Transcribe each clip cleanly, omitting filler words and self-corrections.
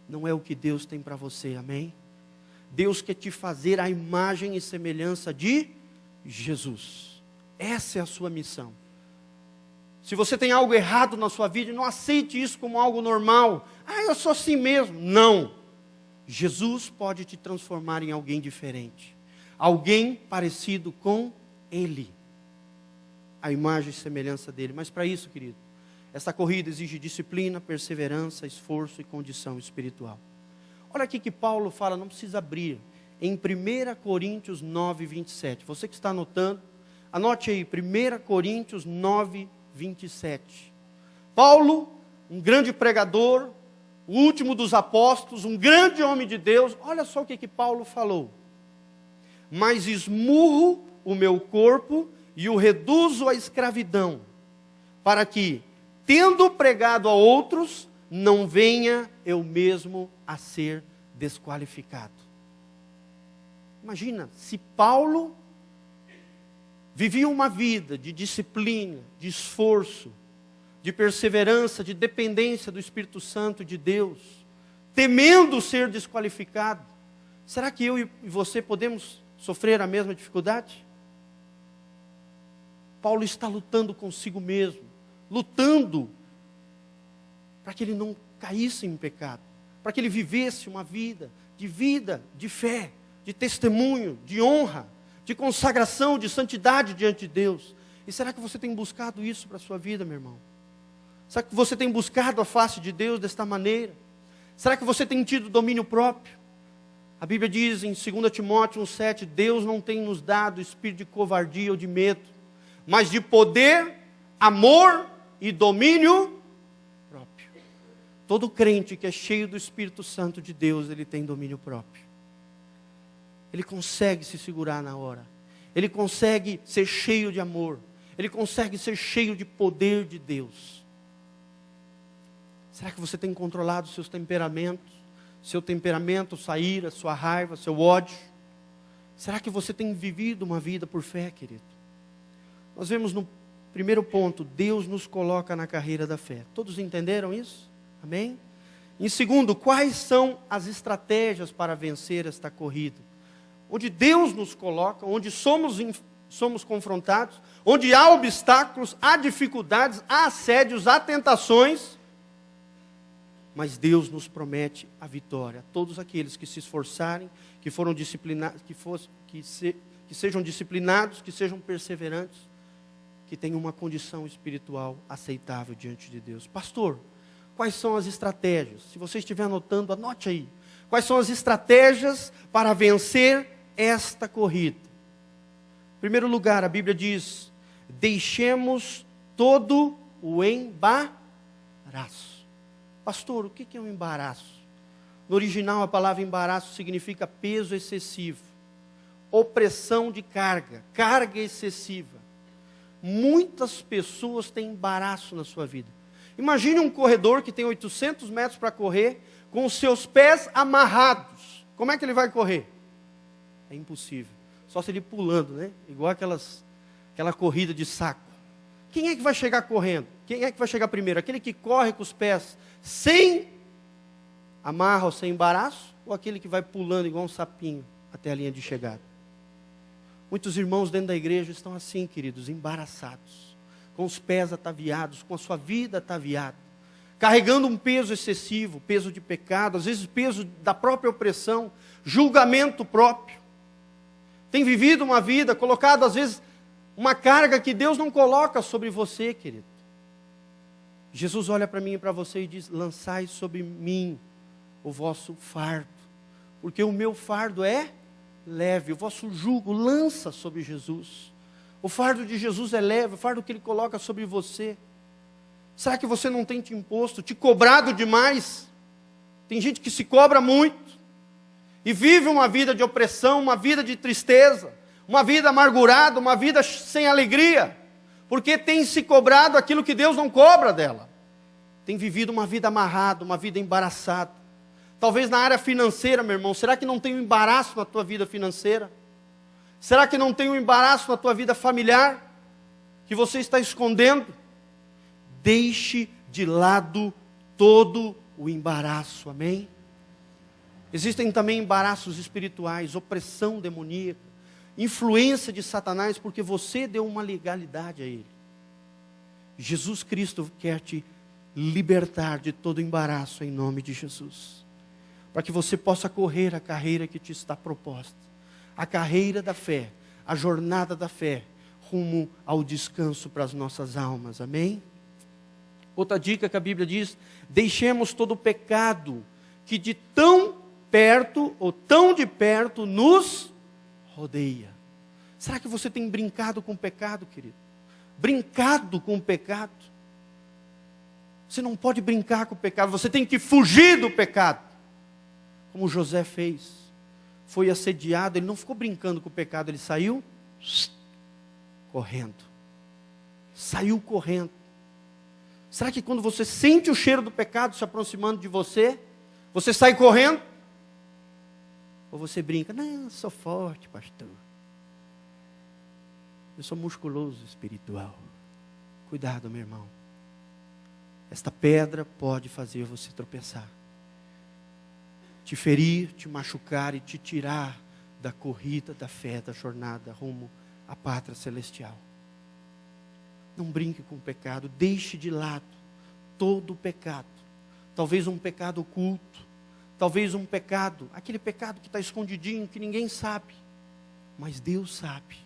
não é o que Deus tem para você, amém? Deus quer te fazer a imagem e semelhança de Jesus. Essa é a sua missão. Se você tem algo errado na sua vida, não aceite isso como algo normal. Eu sou assim mesmo. Não. Jesus pode te transformar em alguém diferente. Alguém parecido com Ele. A imagem e semelhança dele. Mas para isso, querido, essa corrida exige disciplina, perseverança, esforço e condição espiritual. Olha aqui que Paulo fala, não precisa abrir. Em 1 Coríntios 9, 27. Você que está anotando, anote aí, 1 Coríntios 9, 27. Paulo, um grande pregador, o último dos apóstolos, um grande homem de Deus. Olha só o que Paulo falou. Mas esmurro o meu corpo e o reduzo à escravidão, para que, tendo pregado a outros, não venha eu mesmo a ser desqualificado. Imagina, se Paulo vivia uma vida de disciplina, de esforço, de perseverança, de dependência do Espírito Santo de Deus, temendo ser desqualificado, será que eu e você podemos sofrer a mesma dificuldade? Paulo está lutando consigo mesmo, lutando para que ele não caísse em pecado, para que ele vivesse uma vida, de fé, de testemunho, de honra, de consagração, de santidade diante de Deus. E será que você tem buscado isso para a sua vida, meu irmão? Será que você tem buscado a face de Deus desta maneira? Será que você tem tido domínio próprio? A Bíblia diz em 2 Timóteo 1,7, Deus não tem nos dado espírito de covardia ou de medo, mas de poder, amor e domínio próprio. Todo crente que é cheio do Espírito Santo de Deus, ele tem domínio próprio. Ele consegue se segurar na hora. Ele consegue ser cheio de amor. Ele consegue ser cheio de poder de Deus. Será que você tem controlado seus temperamentos? Seu temperamento, sua ira, sua raiva, seu ódio? Será que você tem vivido uma vida por fé, querido? Nós vemos no primeiro ponto, Deus nos coloca na carreira da fé. Todos entenderam isso? Amém? Em segundo, quais são as estratégias para vencer esta corrida? Onde Deus nos coloca, onde somos confrontados, onde há obstáculos, há dificuldades, há assédios, há tentações, mas Deus nos promete a vitória. Todos aqueles que se esforçarem, que foram disciplinados, que sejam disciplinados, que sejam perseverantes, que tenham uma condição espiritual aceitável diante de Deus. Pastor, quais são as estratégias? Se você estiver anotando, anote aí. Quais são as estratégias para vencer esta corrida? Em primeiro lugar, a Bíblia diz, deixemos todo o embaraço. Pastor, o que é um embaraço? No original, a palavra embaraço significa peso excessivo, opressão de carga, carga excessiva. Muitas pessoas têm embaraço na sua vida. Imagine um corredor que tem 800 metros para correr, com os seus pés amarrados. Como é que ele vai correr? É impossível. Só se ele pulando, né? Igual aquela corrida de saco. Quem é que vai chegar correndo? Quem é que vai chegar primeiro? Aquele que corre com os pés sem amarra ou sem embaraço? Ou aquele que vai pulando igual um sapinho até a linha de chegada? Muitos irmãos dentro da igreja estão assim, queridos, embaraçados, com os pés ataviados, com a sua vida ataviada, carregando um peso excessivo, peso de pecado, às vezes peso da própria opressão, julgamento próprio. Tem vivido uma vida, colocado às vezes uma carga que Deus não coloca sobre você, querido. Jesus olha para mim e para você e diz, lançai sobre mim o vosso fardo, porque o meu fardo é leve, o vosso jugo lança sobre Jesus. O fardo de Jesus é leve, o fardo que Ele coloca sobre você. Será que você não tem te imposto, te cobrado demais? Tem gente que se cobra muito e vive uma vida de opressão, uma vida de tristeza, uma vida amargurada, uma vida sem alegria, porque tem se cobrado aquilo que Deus não cobra dela. Tem vivido uma vida amarrada, uma vida embaraçada. Talvez na área financeira, meu irmão, será que não tem um embaraço na tua vida financeira? Será que não tem um embaraço na tua vida familiar, que você está escondendo? Deixe de lado todo o embaraço, amém? Existem também embaraços espirituais, opressão demoníaca, influência de Satanás, porque você deu uma legalidade a ele. Jesus Cristo quer te libertar de todo embaraço em nome de Jesus, para que você possa correr a carreira que te está proposta, a carreira da fé, a jornada da fé, rumo ao descanso para as nossas almas, amém? Outra dica que a Bíblia diz: deixemos todo o pecado que de tão perto ou tão de perto nos rodeia. Será que você tem brincado com o pecado, querido? Brincado com o pecado? Você não pode brincar com o pecado, você tem que fugir do pecado. Como José fez. Foi assediado, ele não ficou brincando com o pecado, ele saiu correndo. Saiu correndo. Será que quando você sente o cheiro do pecado se aproximando de você, você sai correndo? Ou você brinca: não, eu sou forte, pastor. Eu sou musculoso espiritual. Cuidado, meu irmão. Esta pedra pode fazer você tropeçar, te ferir, te machucar e te tirar da corrida, da fé, da jornada rumo à pátria celestial. Não brinque com o pecado, deixe de lado todo o pecado. Talvez um pecado oculto, talvez um pecado, aquele pecado que está escondidinho, que ninguém sabe, mas Deus sabe.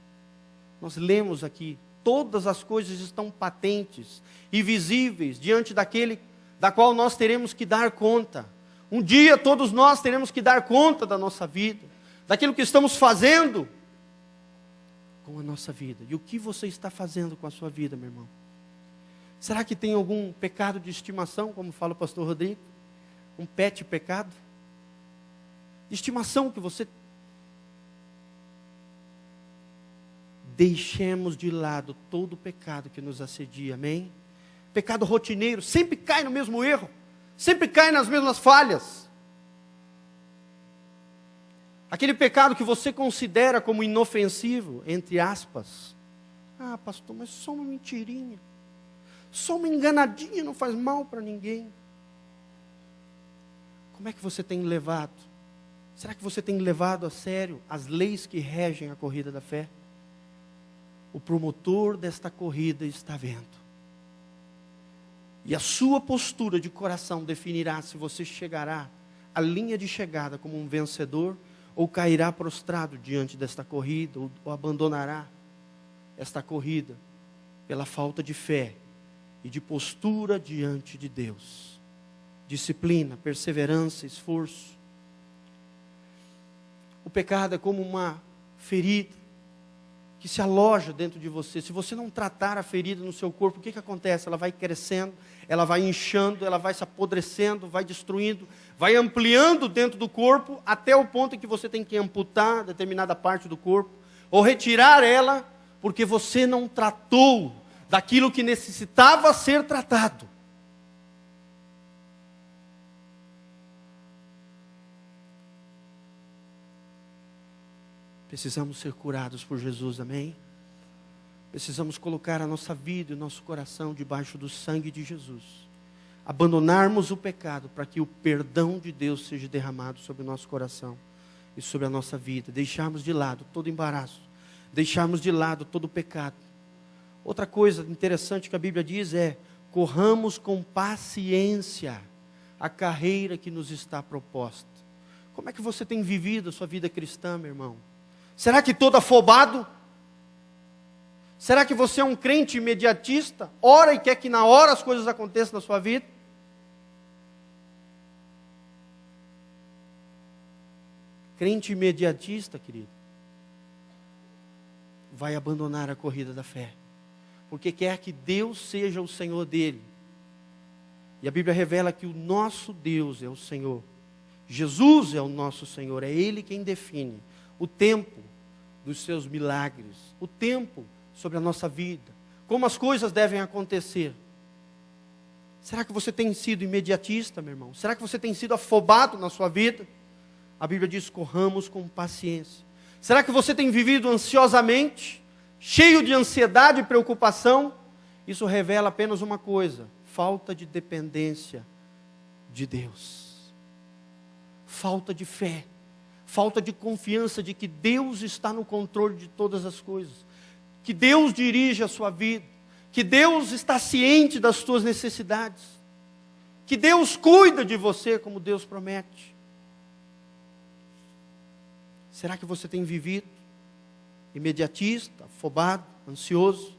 Nós lemos aqui: todas as coisas estão patentes e visíveis diante daquele da qual nós teremos que dar conta. Um dia todos nós teremos que dar conta da nossa vida, daquilo que estamos fazendo com a nossa vida. E o que você está fazendo com a sua vida, meu irmão? Será que tem algum pecado de estimação, como fala o pastor Rodrigo? Um pet pecado? De estimação que você... Deixemos de lado todo o pecado que nos assedia, amém? Pecado rotineiro, sempre cai no mesmo erro, sempre cai nas mesmas falhas. Aquele pecado que você considera como inofensivo, entre aspas. Ah, pastor, mas só uma mentirinha, só uma enganadinha, não faz mal para ninguém. Como é que você tem levado? Será que você tem levado a sério as leis que regem a corrida da fé? O promotor desta corrida está vendo. E a sua postura de coração definirá se você chegará à linha de chegada como um vencedor, ou cairá prostrado diante desta corrida, ou abandonará esta corrida pela falta de fé e de postura diante de Deus. Disciplina, perseverança, esforço. O pecado é como uma ferida que se aloja dentro de você. Se você não tratar a ferida no seu corpo, o que acontece? Ela vai crescendo, ela vai inchando, ela vai se apodrecendo, vai destruindo, vai ampliando dentro do corpo, até o ponto em que você tem que amputar determinada parte do corpo, ou retirar ela, porque você não tratou daquilo que necessitava ser tratado. Precisamos ser curados por Jesus, amém? Precisamos colocar a nossa vida e o nosso coração debaixo do sangue de Jesus. Abandonarmos o pecado para que o perdão de Deus seja derramado sobre o nosso coração e sobre a nossa vida. Deixarmos de lado todo embaraço. Deixarmos de lado todo o pecado. Outra coisa interessante que a Bíblia diz é: corramos com paciência a carreira que nos está proposta. Como é que você tem vivido a sua vida cristã, meu irmão? Será que todo afobado? Será que você é um crente imediatista? Ora e quer que na hora as coisas aconteçam na sua vida? Crente imediatista, querido, vai abandonar a corrida da fé, porque quer que Deus seja o Senhor dele. E a Bíblia revela que o nosso Deus é o Senhor. Jesus é o nosso Senhor, é Ele quem define o tempo dos seus milagres, o tempo sobre a nossa vida, como as coisas devem acontecer. Será que você tem sido imediatista, meu irmão? Será que você tem sido afobado na sua vida? A Bíblia diz: corramos com paciência. Será que você tem vivido ansiosamente, cheio de ansiedade e preocupação? Isso revela apenas uma coisa: falta de dependência de Deus. falta de fé, falta de confiança de que Deus está no controle de todas as coisas, que Deus dirige a sua vida, que Deus está ciente das suas necessidades, que Deus cuida de você como Deus promete. Será que você tem vivido imediatista, afobado, ansioso?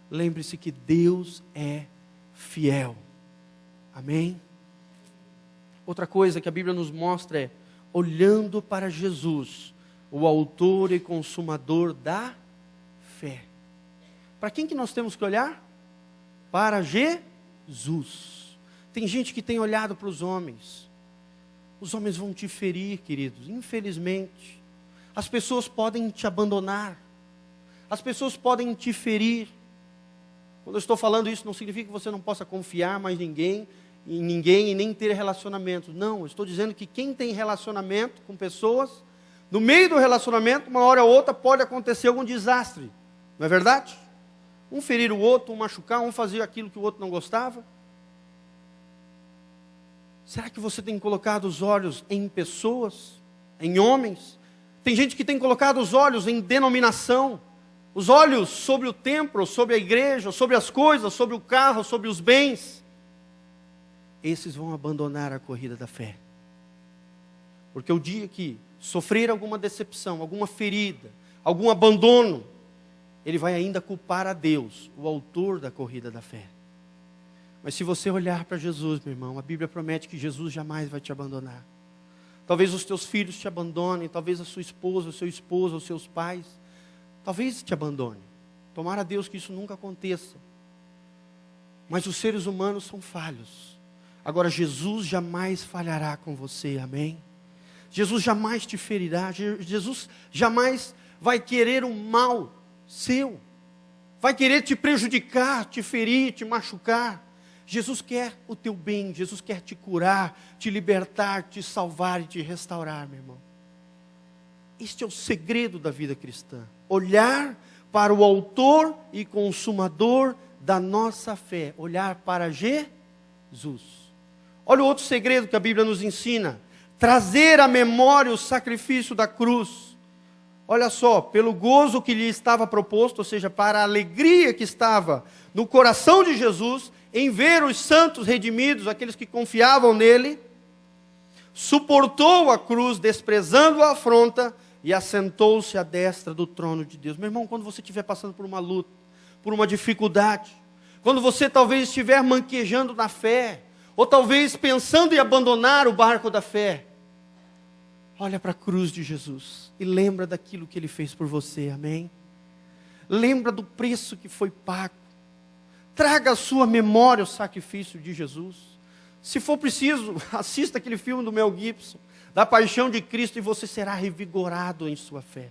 Lembre-se que Deus é fiel. Amém? Outra coisa que a Bíblia nos mostra é olhando para Jesus, o autor e consumador da fé. Para quem que nós temos que olhar? Para Jesus. Tem gente que tem olhado para os homens. Os homens vão te ferir, queridos, infelizmente. As pessoas podem te abandonar. As pessoas podem te ferir. Quando eu estou falando isso, não significa que você não possa confiar mais em ninguém e nem ter relacionamento. Não, eu estou dizendo que quem tem relacionamento com pessoas, no meio do relacionamento, uma hora ou outra, pode acontecer algum desastre. Não é verdade? Um ferir o outro, um machucar, um fazer aquilo que o outro não gostava. Será que você tem colocado os olhos em pessoas, em homens? Tem gente que tem colocado os olhos em denominação, os olhos sobre o templo, sobre a igreja, sobre as coisas, sobre o carro, sobre os bens. Esses vão abandonar a corrida da fé. Porque o dia que sofrer alguma decepção, alguma ferida, algum abandono, ele vai ainda culpar a Deus, o autor da corrida da fé. Mas se você olhar para Jesus, meu irmão, a Bíblia promete que Jesus jamais vai te abandonar. Talvez os teus filhos te abandonem, talvez a sua esposa, o seu esposo, os seus pais, talvez te abandonem. Tomara a Deus que isso nunca aconteça. Mas os seres humanos são falhos. Agora, Jesus jamais falhará com você, amém? Jesus jamais te ferirá, Jesus jamais vai querer um mal seu, vai querer te prejudicar, te ferir, te machucar. Jesus quer o teu bem, Jesus quer te curar, te libertar, te salvar e te restaurar, meu irmão. Este é o segredo da vida cristã. Olhar para o autor e consumador da nossa fé. Olhar para Jesus. Olha o outro segredo que a Bíblia nos ensina. Trazer à memória o sacrifício da cruz. Olha só, pelo gozo que lhe estava proposto, ou seja, para a alegria que estava no coração de Jesus, em ver os santos redimidos, aqueles que confiavam nele, suportou a cruz, desprezando a afronta, e assentou-se à destra do trono de Deus. Meu irmão, quando você estiver passando por uma luta, por uma dificuldade, quando você talvez estiver manquejando na fé, ou talvez pensando em abandonar o barco da fé, olha para a cruz de Jesus e lembra daquilo que Ele fez por você, amém? Lembra do preço que foi pago. Traga à sua memória o sacrifício de Jesus. Se for preciso, assista aquele filme do Mel Gibson, da paixão de Cristo, e você será revigorado em sua fé.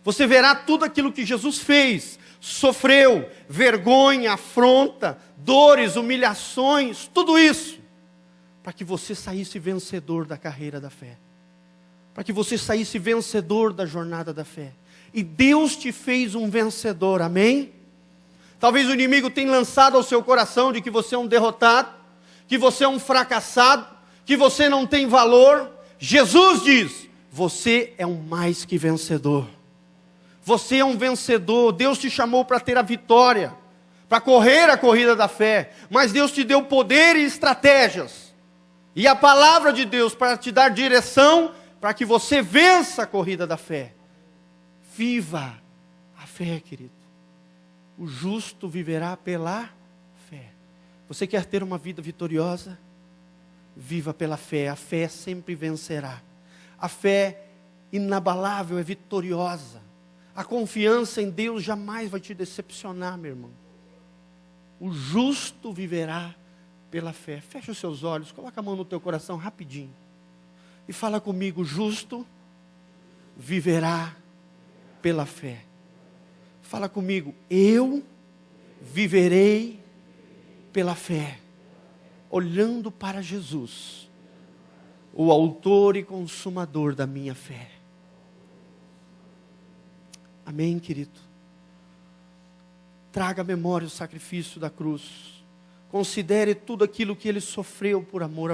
Você verá tudo aquilo que Jesus fez, sofreu, vergonha, afronta, dores, humilhações, tudo isso, para que você saísse vencedor da carreira da fé. Para que você saísse vencedor da jornada da fé. E Deus te fez um vencedor, amém? Talvez o inimigo tenha lançado ao seu coração de que você é um derrotado, que você é um fracassado, que você não tem valor. Jesus diz, você é um mais que vencedor. Você é um vencedor. Deus te chamou para ter a vitória, para correr a corrida da fé. Mas Deus te deu poder e estratégias. E a palavra de Deus para te dar direção, para que você vença a corrida da fé. Viva a fé, querido. O justo viverá pela fé. Você quer ter uma vida vitoriosa? Viva pela fé. A fé sempre vencerá. A fé inabalável é vitoriosa. A confiança em Deus jamais vai te decepcionar, meu irmão. O justo viverá pela fé. Fecha os seus olhos, coloca a mão no teu coração rapidinho. E fala comigo, justo viverá pela fé. Fala comigo, eu viverei pela fé, olhando para Jesus, o autor e consumador da minha fé. Amém, querido? Traga à memória o sacrifício da cruz. Considere tudo aquilo que Ele sofreu por amor a